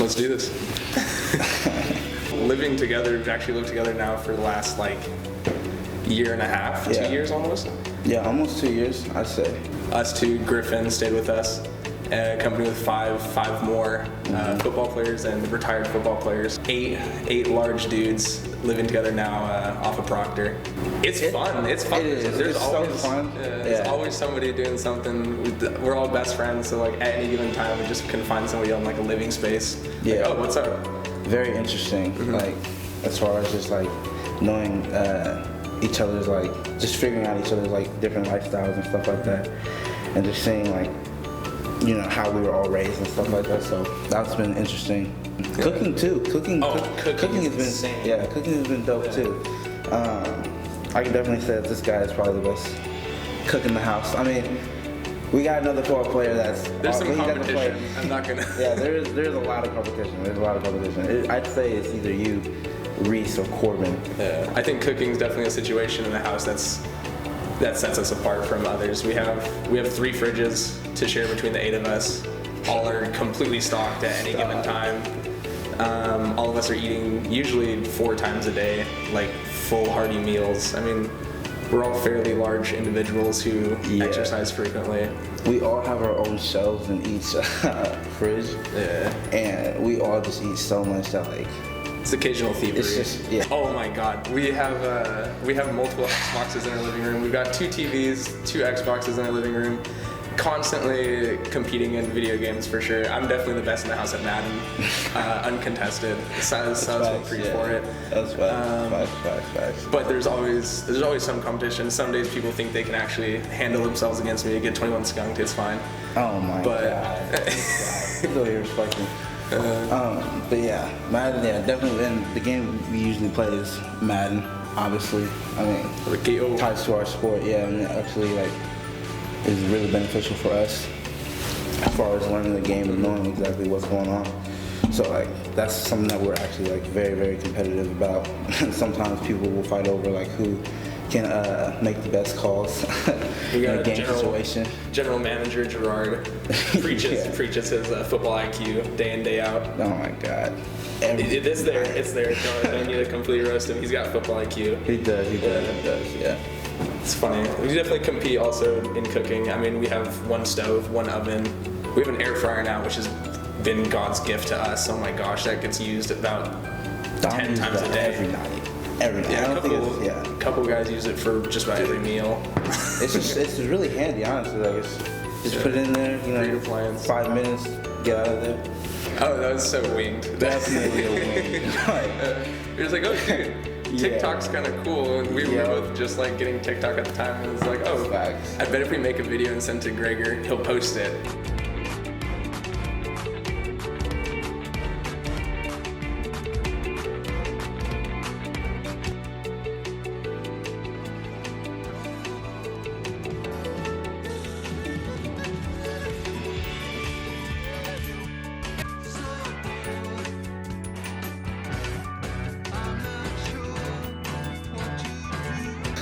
Let's do this. Living together, we've actually lived together now for the last like year and a half, 2 years almost. Yeah, almost 2 years, I'd say. Us two, Griffin stayed with us. A company with five more football players and retired football players. Eight large dudes living together now off of Proctor. It's fun. It's fun. It is. There's it's always so fun. there's always somebody doing something. We're all best friends, so like at any given time we just can find somebody on like a living space. Yeah. Like, oh, what's up? Very interesting. Like as far as just like knowing each other's like just figuring out each other's like different lifestyles and stuff like that, and just seeing like how we were all raised and stuff like that. So that's been interesting. Yeah. Cooking too. Cooking has been insane. Cooking has been dope too. I can definitely say that this guy is probably the best cook in the house. I mean, we got another football player that's. There's some competition. I'm not gonna. Yeah, there's a lot of competition. I'd say it's either you, Reese, or Corbin. Yeah, I think cooking is definitely a situation in the house that sets us apart from others. We have 3 fridges to share between the 8 of us. All are completely stocked at any given time. All of us are eating usually 4 times a day, like full hearty meals. I mean, we're all fairly large individuals who exercise frequently. We all have our own shelves in each fridge, and we all just eat so much that like. It's occasional thievery. It's just, Oh my God, we have multiple Xboxes in our living room. We've got 2 TVs, 2 Xboxes in our living room, constantly competing in video games for sure. I'm definitely the best in the house at Madden, uncontested. Silas will preach for it. That's facts. But there's always some competition. Some days people think they can actually handle themselves against me. Get 21 skunked, it's fine. Oh my God. He's over here respecting. But yeah, Madden, definitely. And the game we usually play is Madden, obviously. I mean, ties to our sport, and actually, like, is really beneficial for us as far as learning the game and knowing exactly what's going on. So, like, that's something that we're actually, like, very, very competitive about. Sometimes people will fight over, like, who can make the best calls in a game situation. General manager Gerard preaches his football IQ day in, day out. Oh my God. It is there. It's there. Don't need to completely roast him. He's got football IQ. He does, yeah. It's funny. We definitely compete also in cooking. I mean, we have 1 stove, 1 oven. We have an air fryer now, which has been God's gift to us. Oh my gosh, that gets used about 10 times a day. Every night. A couple guys use it for just about every meal. It's just really handy, honestly. Like just put it in there, 5 minutes, get out of there. Oh, that was so winged. Definitely a wing. You're just like, oh, dude, TikTok's kind of cool, and we were both just like getting TikTok at the time, and it's like, oh, facts. I bet if we make a video and send it to Gregor, he'll post it.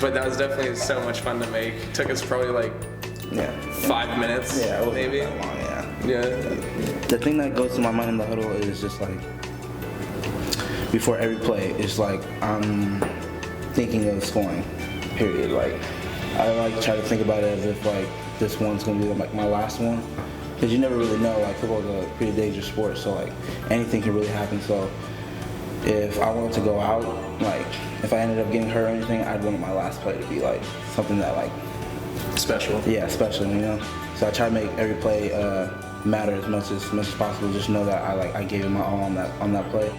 But that was definitely so much fun to make. It took us probably like 5 minutes, maybe. That long, yeah. The thing that goes to my mind in the huddle is just like, before every play, it's like I'm thinking of scoring, period. Like, I like try to think about it as if like this one's gonna be like my last one. Because you never really know, like football's a pretty dangerous sport, so like anything can really happen. So if I wanted to go out, like if I ended up getting hurt or anything, I'd want my last play to be like something that like special. Yeah, special, So I try to make every play matter as much as possible. Just know that I gave it my all on that play.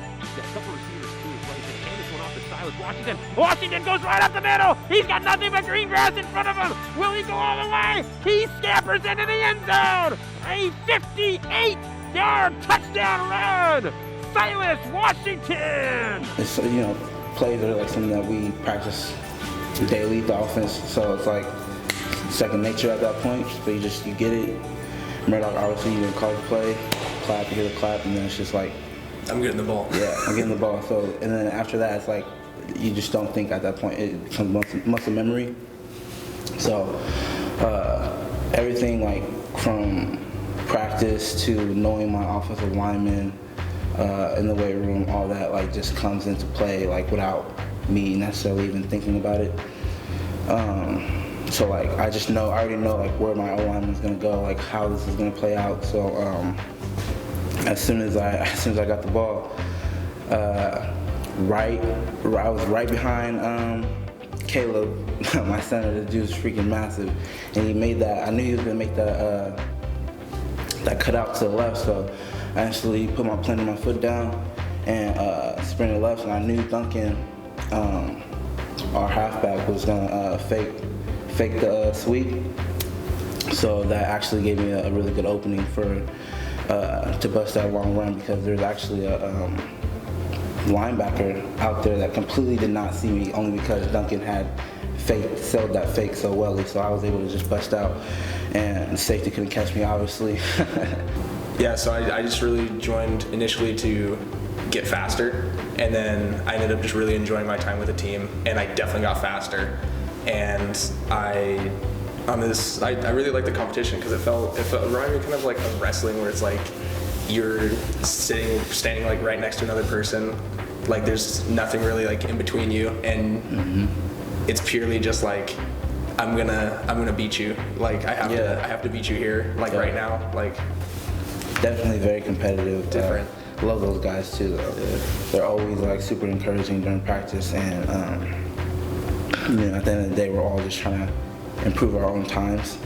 Washington goes right up the middle. He's got nothing but green grass in front of him. Will he go all the way? He scampers into the end zone. A 58-yard touchdown run. Silas, Washington. It's plays are like something that we practice daily, the offense. So it's like second nature at that point. But you get it. Murdoch, obviously, you call the play, clap, you get a clap, and then it's just like, I'm getting the ball. Yeah, I'm getting the ball. So, and then after that, it's like, you just don't think at that point. It becomes muscle memory. So, everything like from practice to knowing my offensive linemen in the weight room, all that like just comes into play like without me necessarily even thinking about it. So like I already know like where my O-line is gonna go, like how this is gonna play out. So as soon as I got the ball, I was right behind Caleb, my center. The dude's freaking massive, and he made that. I knew he was gonna make that cutout to the left, so I actually put planted my foot down and sprinted left, and I knew Duncan, our halfback, was gonna fake the sweep. So that actually gave me a really good opening to bust that long run, because there's actually a linebacker out there that completely did not see me, only because Duncan had sold that fake so well. So I was able to just bust out, and the safety couldn't catch me, obviously. Yeah, so I just really joined initially to get faster, and then I ended up just really enjoying my time with the team, and I definitely got faster. And I really like the competition, because it reminded me kind of like of wrestling, where it's like you're standing like right next to another person, like there's nothing really like in between you, and it's purely just like I'm gonna beat you, like I have to beat you here, like right now, like definitely very competitive. Different. Love those guys too, though. Yeah. They're always like super encouraging during practice, and at the end of the day, we're all just trying to improve our own times.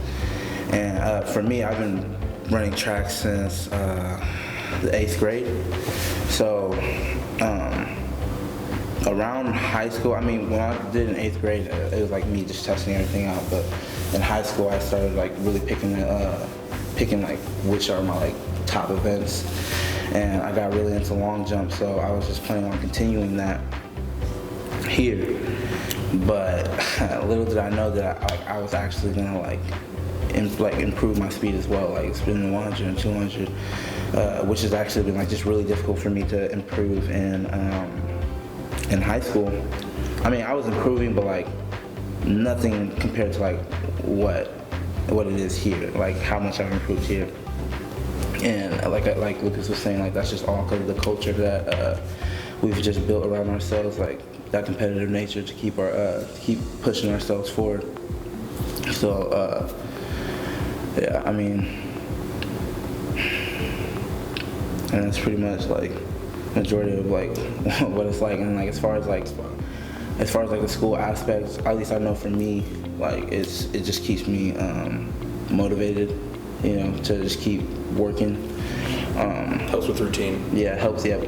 And for me, I've been running track since the 8th grade. So around high school, I mean, when I did in 8th grade, it was like me just testing everything out. But in high school, I started like really picking like which are my like top events, and I got really into long jump. So I was just planning on continuing that here. But little did I know that I was actually gonna like improve my speed as well, like sprinting 100 and 200, which has actually been like just really difficult for me to improve in high school. I mean, I was improving, but like nothing compared to like what it is here, like how much I've improved here. And like Lucas was saying, like that's just all because of the culture that we've just built around ourselves, like that competitive nature to keep pushing ourselves forward. So yeah, I mean, and that's pretty much like majority of like what it's like. And like as far as like the school aspects, at least I know for me, like it just keeps me motivated, to just keep working. Helps with routine. Yeah, helps. Yeah.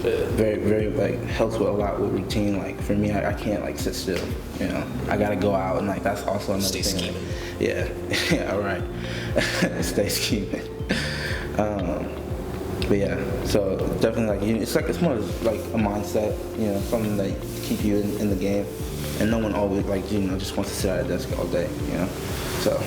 Very, very like helps with a lot with routine. Like for me, I can't like sit still. I gotta go out, and like that's also another thing. Stay scheming. Yeah, all right. Stay scheming. But yeah, so definitely like it's more like a mindset. Something that keep you in the game, and no one always like just wants to sit at a desk all day. So.